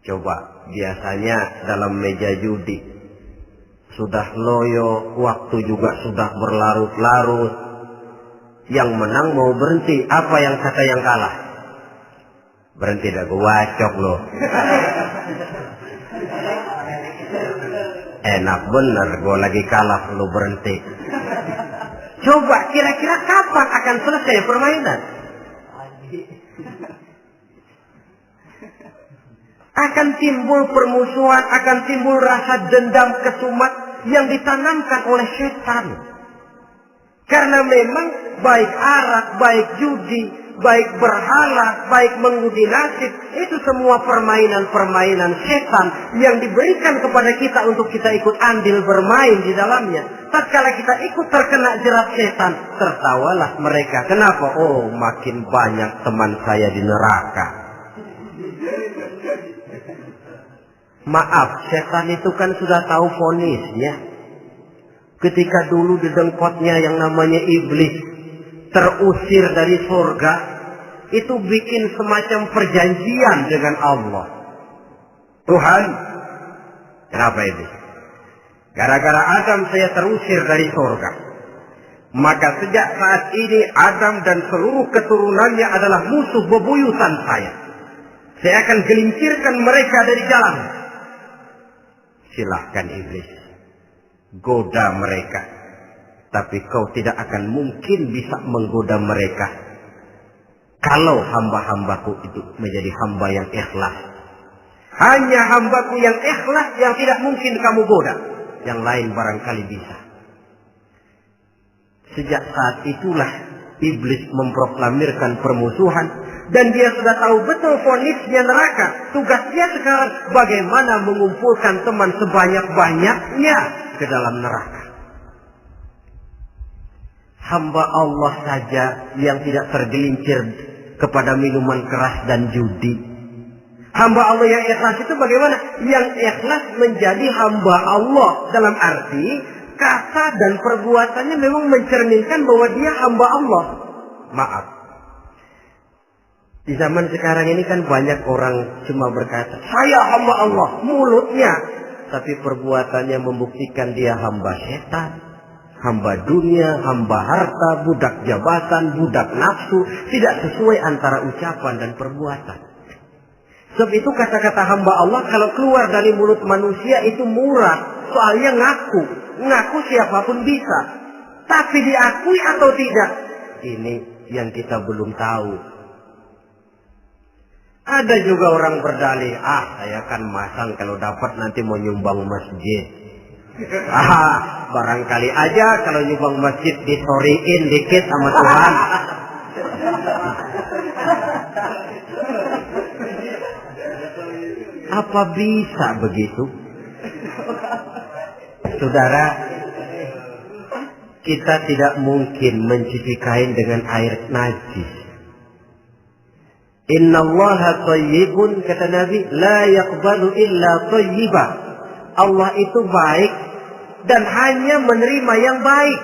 Coba, biasanya dalam meja judi sudah loyo, waktu juga sudah berlarut-larut. Yang menang mau berhenti, apa yang kata yang kalah? Berhenti dah, gue wacok loh. Enak bener, gue lagi kalah, lu berhenti. Coba, kira-kira kapan akan selesai permainan? Akan timbul permusuhan, akan timbul rasa dendam, kesumat yang ditanamkan oleh setan. Karena memang baik arak, baik judi, baik berhala, baik mengundi nasib, itu semua permainan-permainan setan yang diberikan kepada kita untuk kita ikut andil bermain di dalamnya. Tatkala kita ikut terkena jerat setan, tertawalah mereka. Kenapa? Oh, makin banyak teman saya di neraka. Maaf, setan itu kan sudah tahu vonisnya. Ketika dulu di dengkotnya yang namanya iblis terusir dari surga, itu bikin semacam perjanjian dengan Allah. Tuhan, kenapa ini? Gara-gara Adam saya terusir dari surga. Maka sejak saat ini Adam dan seluruh keturunannya adalah musuh bebuyutan saya. Saya akan gelincirkan mereka dari jalan. Silahkan iblis, goda mereka. Tapi kau tidak akan mungkin bisa menggoda mereka kalau hamba-hambaku itu menjadi hamba yang ikhlas. Hanya hambaku yang ikhlas yang tidak mungkin kamu goda. Yang lain barangkali bisa. Sejak saat itulah iblis memproklamirkan permusuhan. Dan dia sudah tahu betul vonisnya neraka. Tugas dia sekarang bagaimana mengumpulkan teman sebanyak-banyaknya ke dalam neraka. Hamba Allah saja yang tidak tergelincir kepada minuman keras dan judi. Hamba Allah yang ikhlas itu bagaimana? Yang ikhlas menjadi hamba Allah dalam arti kata dan perbuatannya memang mencerminkan bahwa dia hamba Allah. Maaf. Di zaman sekarang ini kan banyak orang cuma berkata, saya hamba Allah, mulutnya. Tapi perbuatannya membuktikan dia hamba setan, hamba dunia, hamba harta, budak jabatan, budak nafsu. Tidak sesuai antara ucapan dan perbuatan. Sebab itu kata-kata hamba Allah kalau keluar dari mulut manusia itu murah. Soalnya ngaku siapapun bisa. Tapi diakui atau tidak, ini yang kita belum tahu. Ada juga orang berdalih, saya kan masang kalau dapat nanti mau nyumbang masjid. Barangkali aja kalau nyumbang masjid disoriin dikit sama Tuhan. Apa bisa begitu? Saudara, kita tidak mungkin mencuci kain dengan air najis. Inna Allaha thayyibun, kata Nabi, la yaqbalu illa thayyiba. Allah itu baik dan hanya menerima yang baik.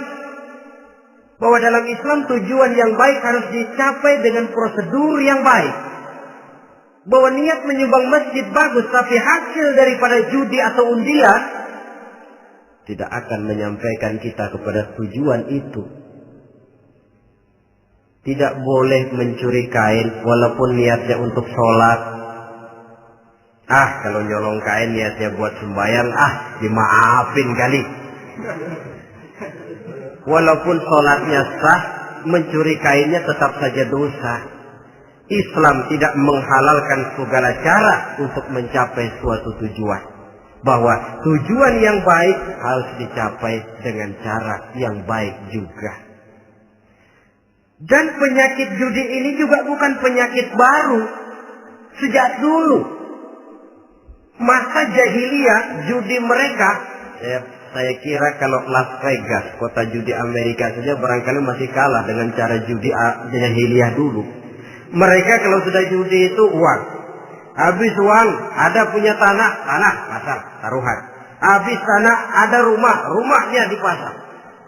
Bahwa dalam Islam tujuan yang baik harus dicapai dengan prosedur yang baik. Bahwa niat menyumbang masjid bagus, tapi hasil daripada judi atau undian tidak akan menyampaikan kita kepada tujuan itu. Tidak boleh mencuri kain walaupun niatnya untuk sholat. Kalau nyolong kain niatnya buat sembahyang, dimaafin kali. Walaupun sholatnya sah, mencuri kainnya tetap saja dosa. Islam tidak menghalalkan segala cara untuk mencapai suatu tujuan. Bahwa tujuan yang baik harus dicapai dengan cara yang baik juga. Dan penyakit judi ini juga bukan penyakit baru. Sejak dulu. Masa jahiliyah judi mereka. Saya kira kalau Las Vegas, kota judi Amerika saja barangkali masih kalah dengan cara judi jahiliyah dulu. Mereka kalau sudah judi itu uang. Habis uang ada punya tanah pasar, taruhan. Habis tanah ada rumahnya dipasang.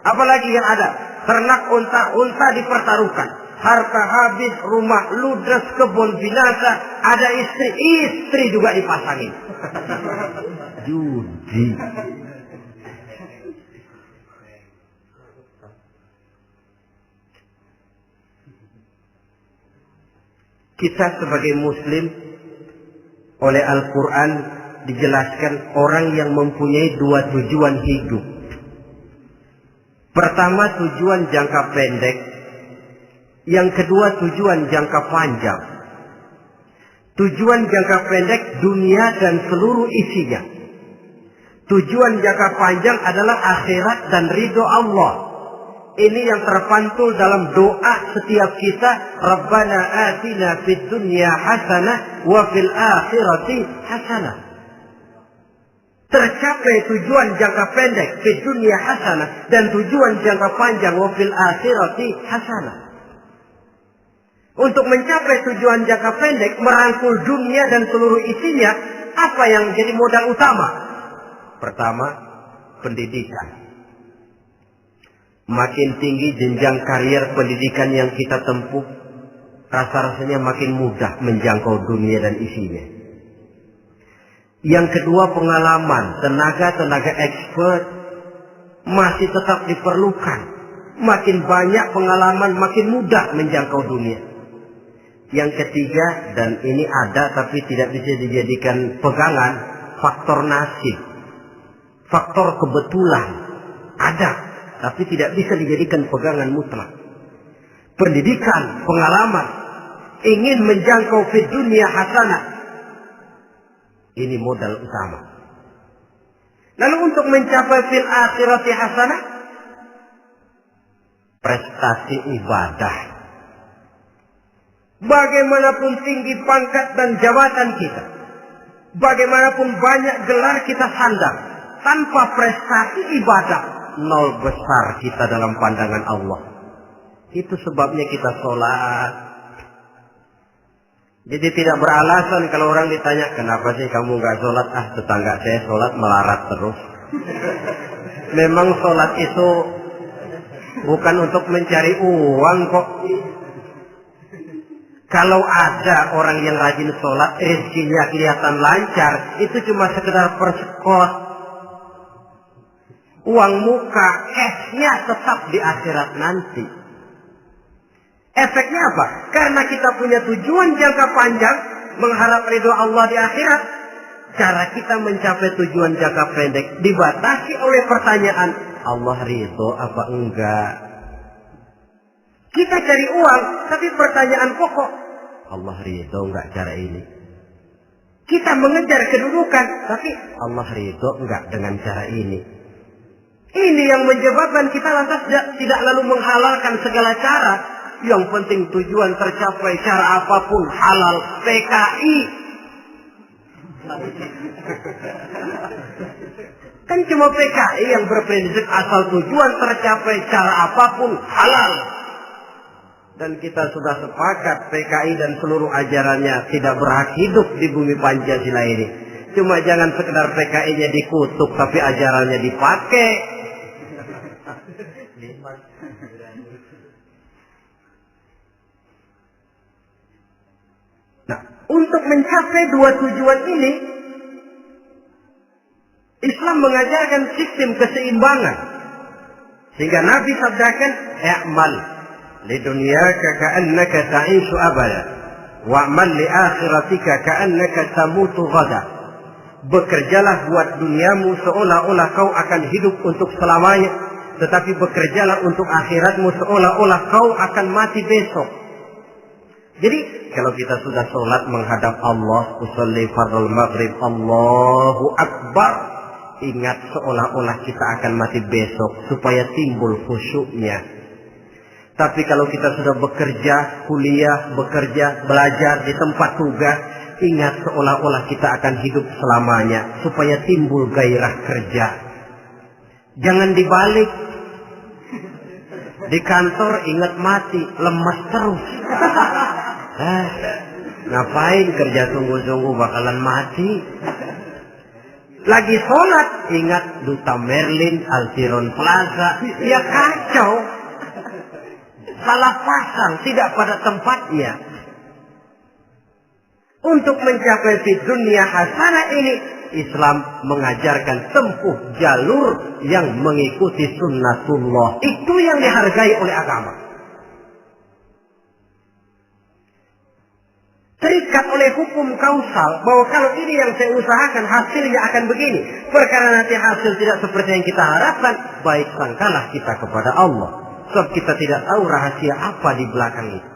Apalagi yang ada? Ternak unta dipertaruhkan. Harta habis, rumah ludes, kebun binasa, ada istri juga dipasangin. Judi. Kita sebagai muslim oleh Al-Quran dijelaskan orang yang mempunyai dua tujuan hidup. Pertama tujuan jangka pendek, yang kedua tujuan jangka panjang. Tujuan jangka pendek dunia dan seluruh isinya. Tujuan jangka panjang adalah akhirat dan ridho Allah. Ini yang terpantul dalam doa setiap kita. Rabbana atina fid dunya hasanah wa fil akhirati hasanah. Tercapai tujuan jangka pendek fid dunya hasanah dan tujuan jangka panjang wa fil akhirati hasanah. Untuk mencapai tujuan jangka pendek, merangkul dunia dan seluruh isinya, Apa yang jadi modal utama? Pertama, pendidikan. Makin tinggi jenjang karier pendidikan yang kita tempuh, rasa-rasanya makin mudah menjangkau dunia dan isinya. Yang kedua, pengalaman. Tenaga-tenaga expert masih tetap diperlukan. Makin banyak pengalaman, makin mudah menjangkau dunia. Yang ketiga, dan ini ada tapi tidak bisa dijadikan pegangan, faktor nasib. Faktor kebetulan. Ada, tapi tidak bisa dijadikan pegangan mutlak. Pendidikan, pengalaman, ingin menjangkau fid dunia hasanah. Ini modal utama. Lalu untuk mencapai fil akhirati hasanah, prestasi ibadah. Bagaimanapun tinggi pangkat dan jabatan kita, bagaimanapun banyak gelar kita sandang, tanpa prestasi ibadah, nol besar kita dalam pandangan Allah. Itu sebabnya kita sholat. Jadi tidak beralasan kalau orang ditanya, kenapa sih kamu nggak sholat? Tetangga saya sholat melarat terus. Memang sholat itu bukan untuk mencari uang kok. Kalau ada orang yang rajin sholat, rezekinya kelihatan lancar, itu cuma sekedar persekot. Uang muka, cashnya tetap di akhirat nanti. Efeknya apa? Karena kita punya tujuan jangka panjang, mengharap ridho Allah di akhirat. Cara kita mencapai tujuan jangka pendek dibatasi oleh pertanyaan, Allah ridho apa enggak? Kita cari uang, tapi pertanyaan pokok, Allah ridho enggak cara ini? Kita mengejar kedudukan, tapi Allah ridho enggak dengan cara ini? Ini yang menyebabkan kita lantas tidak lalu menghalalkan segala cara. Yang penting tujuan tercapai cara apapun halal. PKI. Kan cuma PKI yang berprinsip asal tujuan tercapai cara apapun halal. Dan kita sudah sepakat PKI dan seluruh ajarannya tidak berhak hidup di bumi Pancasila ini. Cuma jangan sekedar PKI-nya dikutuk tapi ajarannya dipakai. Nah, untuk mencapai dua tujuan ini, Islam mengajarkan sistem keseimbangan. Sehingga Nabi sabdakan, "I'mal li dunyaka ka'annaka ta'ishu abada, wa'mal li akhiratika ka'annaka tamutu ghada." Bekerjalah buat duniamu seolah-olah kau akan hidup untuk selamanya, tetapi bekerjalah untuk akhiratmu seolah-olah kau akan mati besok. Jadi kalau kita sudah sholat menghadap Allah, usolli fardhu maghrib, Allahu Akbar, ingat seolah-olah kita akan mati besok supaya timbul khusyuknya. Tapi kalau kita sudah bekerja, kuliah, bekerja, belajar di tempat tugas, ingat seolah-olah kita akan hidup selamanya supaya timbul gairah kerja. Jangan dibalik. Di kantor ingat mati, lemas terus. Ngapain kerja sungguh-sungguh bakalan mati. Lagi sholat ingat Duta Merlin, Altiron Plaza, ya kacau. Salah pasang, tidak pada tempatnya. Untuk mencapai fi dunia hasanah ini, Islam mengajarkan tempuh jalur yang mengikuti sunnatullah. Itu yang dihargai oleh agama. Terikat oleh hukum kausal bahwa kalau ini yang saya usahakan hasilnya akan begini. Perkara nanti hasil tidak seperti yang kita harapkan, baik sangkalah kita kepada Allah. Sebab kita tidak tahu rahasia apa di belakang itu.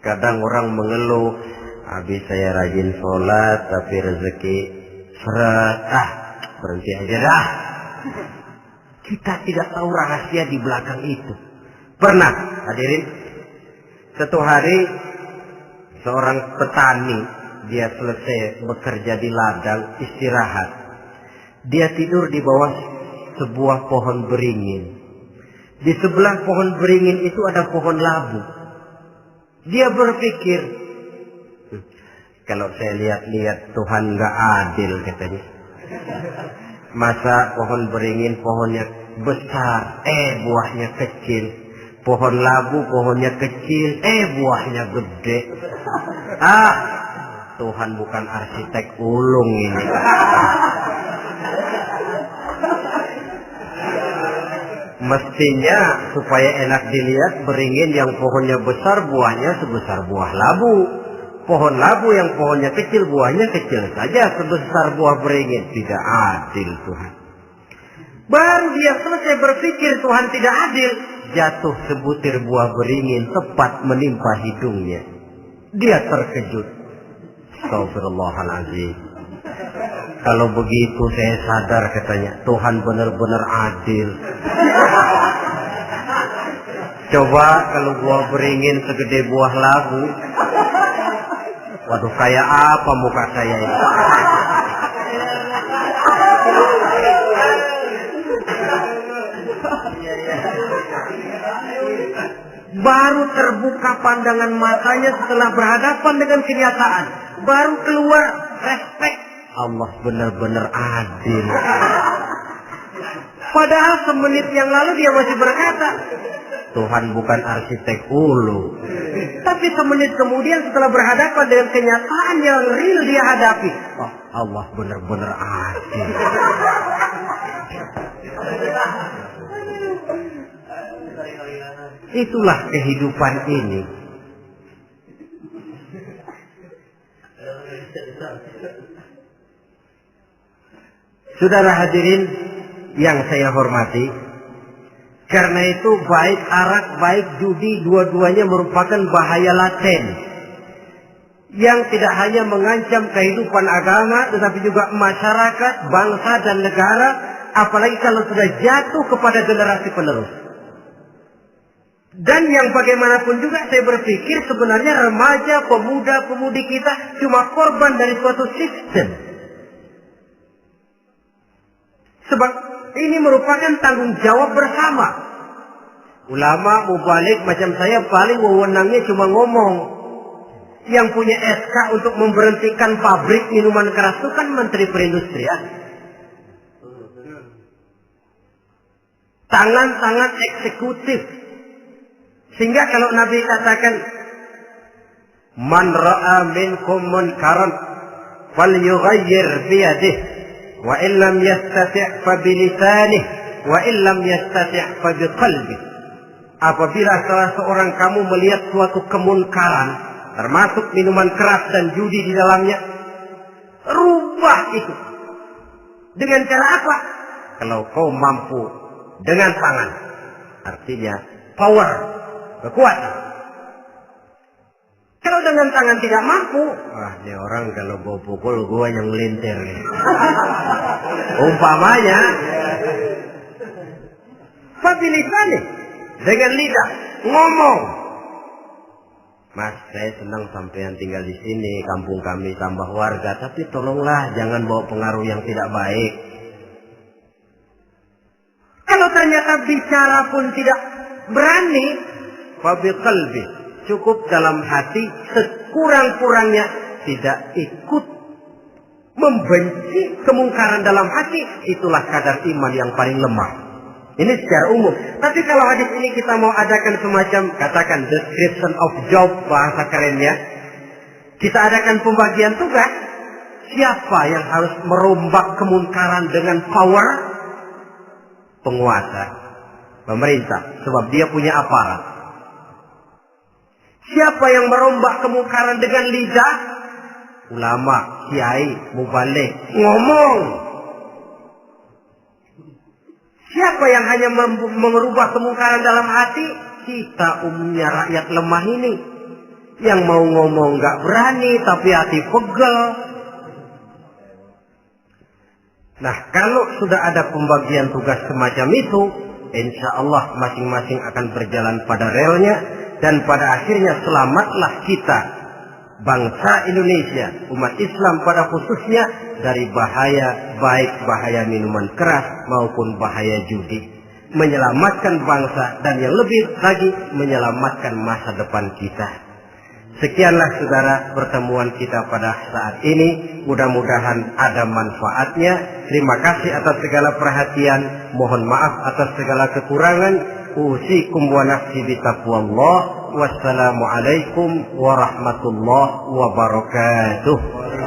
Kadang orang mengeluh, habis saya rajin sholat tapi rezeki seret, berhenti aja dah. Kita tidak tahu rahasia di belakang itu. Pernah hadirin, satu hari seorang petani, dia selesai bekerja di ladang, istirahat. Dia tidur di bawah sebuah pohon beringin. Di sebelah pohon beringin itu ada pohon labu. Dia berpikir, Kalau saya lihat-lihat Tuhan nggak adil katanya. Masa pohon beringin pohonnya besar, buahnya kecil. Pohon labu pohonnya kecil, buahnya gede. Tuhan bukan arsitek ulung ini. Mestinya supaya enak dilihat, beringin yang pohonnya besar buahnya sebesar buah labu. Pohon labu yang pohonnya kecil buahnya kecil saja sebesar buah beringin. Tidak adil Tuhan. Baru dia selesai berpikir Tuhan tidak adil, jatuh sebutir buah beringin tepat menimpa hidungnya. Dia terkejut. Astagfirullahaladzim. Kalau begitu saya sadar katanya, Tuhan benar-benar adil. Coba kalau buah beringin segede buah labu. Waduh, kayak apa muka saya ini? Baru terbuka pandangan matanya setelah berhadapan dengan kenyataan. Baru keluar respek. Allah benar-benar adil. Padahal semenit yang lalu dia masih berkata, Tuhan bukan arsitek ulu. Tapi semenit kemudian setelah berhadapan dengan kenyataan yang real dia hadapi, Allah benar-benar adil. Itulah kehidupan ini. Saudara hadirin yang saya hormati, karena itu baik arak, baik judi, dua-duanya merupakan bahaya laten yang tidak hanya mengancam kehidupan agama, tetapi juga masyarakat, bangsa dan negara, apalagi kalau sudah jatuh kepada generasi penerus. Dan yang bagaimanapun juga saya berpikir sebenarnya remaja, pemuda, pemudi kita cuma korban dari suatu sistem. Sebab ini merupakan tanggung jawab bersama. Ulama mubalik macam saya paling wewenangnya cuma ngomong. Yang punya SK untuk memberhentikan pabrik minuman keras itu kan Menteri Perindustrian. Tangan-tangan eksekutif. Sehingga kalau Nabi katakan, Man ra'a minkum munkaran falyughayyir biyadihi wa illam yastati' fa bilisanihi wa illam yastati' fa biqalbihi. Apabila salah seorang kamu melihat suatu kemunkaran, termasuk minuman keras dan judi di dalamnya, rubah itu. Dengan cara apa? Kalau kau mampu dengan tangan, artinya power, kekuatan. Kalau dengan tangan tidak mampu, ini orang kalau gua pukul gua yang melintir. Umpamanya, fabilisani, dengan lidah ngomong. Mas, saya senang sampean tinggal di sini, kampung kami tambah warga, tapi tolonglah jangan bawa pengaruh yang tidak baik. Kalau ternyata bicara pun tidak berani, fabiqalbi, cukup dalam hati, sekurang-kurangnya tidak ikut membenci kemungkaran dalam hati, itulah kadar iman yang paling lemah. Ini secara umum. Tapi kalau hadis ini kita mau adakan semacam, katakan description of job, bahasa kerennya, kita adakan pembagian tugas. Siapa yang harus merombak kemungkaran dengan power? Penguasa, pemerintah, sebab dia punya aparat. Siapa yang merombak kemungkaran dengan lidah? Ulama, kiai, mubalik, ngomong. Siapa yang hanya merubah kemungkaran dalam hati? Kita umumnya rakyat lemah ini. Yang mau ngomong gak berani, tapi hati pegel. Nah, kalau sudah ada pembagian tugas semacam itu, insya Allah masing-masing akan berjalan pada relnya. Dan pada akhirnya selamatlah kita, bangsa Indonesia, umat Islam pada khususnya, dari bahaya, baik bahaya minuman keras maupun bahaya judi. Menyelamatkan bangsa dan yang lebih lagi menyelamatkan masa depan kita. Sekianlah saudara pertemuan kita pada saat ini. Mudah-mudahan ada manfaatnya. Terima kasih atas segala perhatian. Mohon maaf atas segala kekurangan. Usikum wa nafsi bitaqwallah. Wassalamualaikum warahmatullahi wabarakatuh.